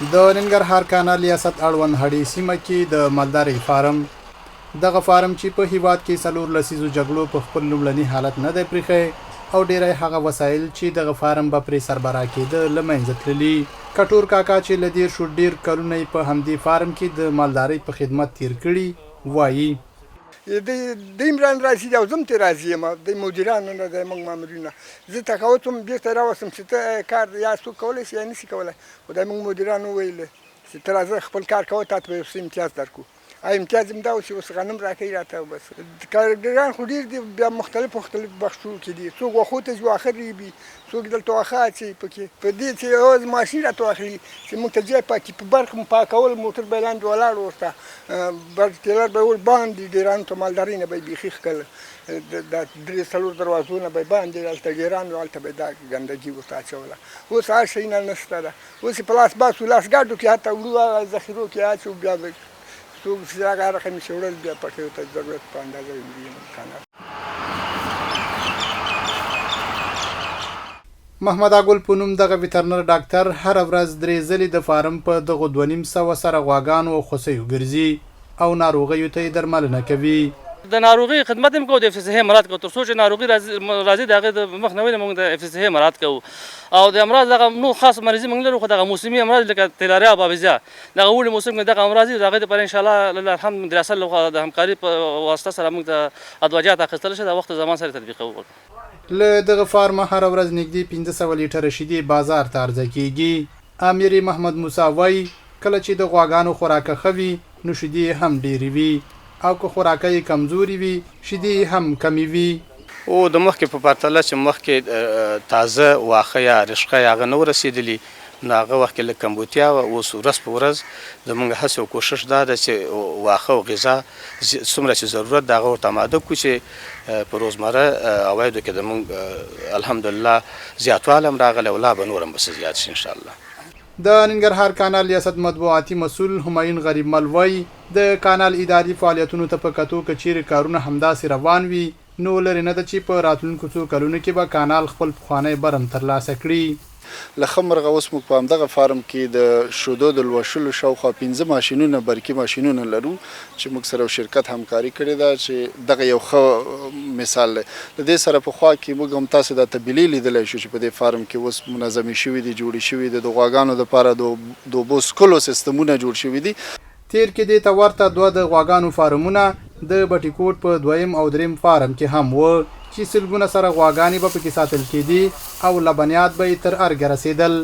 د ننګرهار کانال ریاست اړوند هډې سیمه کې د مالدارۍ فارم دغه فارم چې په هیواد کې څلور لسیزو جګړو په خپل لومړني حالت نه دی پریښی او ډیری هغه وسایل چې دغه فارم به پرې سربراہ کېده له منځه تللي کټور کاکا چې له دېرشو ډېر کلونه یې په همدې فارم کې د مالدارۍ په خدمت تیر کړي وایي د عمران راځي او زم ته راځي یم د مدیرانو نه د موږ مامورینو زه تقاوت هم بیرته راوستم چې ته کار یا څوک کولی شي یا نشي کولی خو د موږ مدیرانو وویل چې ته راځه خپل کار کوه تا ته به یو څه امتیاز درکړو امتیاز هم دا و چې اوس غنم راکوي راته بس کارګران خو ډېر دي بیا مختلف بخشو کې دي څوک واښو ته ځي واښه ریبي څوک دلته واښه اچوي پکې په دې چې یوازې ماشین راته واخلي چې موږ ته ځای پاکي په برق مو پاکول موټر به یې لاندې ولاړ ورته ټیلر به یې ور باندې ډېرانو ته مالدارۍ نه به یې بیخي ښکل دا درې څلور دروازونه به یې باندې هلته ډېرانو هلته به یې دا ګندګي ورته اچوله اوس هغه شی نه نشته ده اوس یې په لاس باسو لاس ګاډو کې حتی وړو هغه ذخیرو کې اچو بیا به څوک چې هغه رقم یې وړل بیا پکې ورته ضرورت په اندازه امکانات محمد اګل په نوم دغه ویټرنر ډاکټر هره ورځ درې ځلې د فارم په دغو 2500 سره غواګانو او خوسیو ګرځي او ناروغیو ته یې درملنه کوي د ناروغي خدمت هم کوو د FCCH مراعات کوو تر څو چې ناروغي راځي د هغې د مخنیوي نه موږ د FCCH مراعات کوو او د امراض دغه نو خاص مریضي موږ لرو خو دغه موسمي امراض لکه تیلاریا او بابیزیا دغه اوړي موسم کې دغه امراض دي د هغې دپاره انشاءالله لله الحمد ریاست لخوا د همکاري په واسطه سره موږ د ادویجات اخیستلی شي د وخت زمان سره تطبیقوو له دغه فارمه هره ورځ نږدې 1500 لیټره شیدې بازار ته عرضه کېږي امیر محمد موسی وایي کله چې د غواګانو خوراکه ښه وي نو شیدې هم ډېرې وي او که خوراکه یې کمزوري وي شیدې هم کمې وي او د مخکې په پرتله چې مخکې تازه واښه یا رشقه هغه نه ورسېدلي نو هغه وخت کې لږ کمبودتیا وه اوس ورځ په ورځ زموږ هڅې او کوشش دا ده چې واښه او غذا څومره چې ضرورت د هغه ورته آماده کړو چې په روزمره عوایدو کې زموږ الحمدلله زیاتوالی هم راغلی او لا به نور هم بس زیات شي انشاءالله د ننګرهار کانال ریاست مطبوعاتي مسؤل همایون غریب مل وایي د کانال اداري فعالیتونو ته په کتو که چیرې کارونه همداسې روان وي نو لرې نه ده چې په راتلونکو څو کلونو کې به کانال خپل پخوانی برم ترلاسه کړي له ښه مرغه اوس موږ په همدغه فارم کې د شودو د لوشلو شاوخوا 15 ماشینونه برقي ماشینونه لرو چې موږ سره شرکت همکاري کړې ده چې دغه یو ښه مثال دی د دې سره پخوا کې موږ هم تاسو دا تبدیلي لیدلی شو چې په دې فارم کې اوس منظمې شوي دي جوړې شوي دي د غواګانو دپاره د اوبو څښلو سیستمونه جوړ شوي دي تیر کې دې ته ورته دوه د غواګانو فارمونه د بټي کوټ په دویم او دریم فارم کې هم و چې سلګونه سره غواګانې به پکې ساتل کېدي او لبنیات به یې تر ارګه رسېدل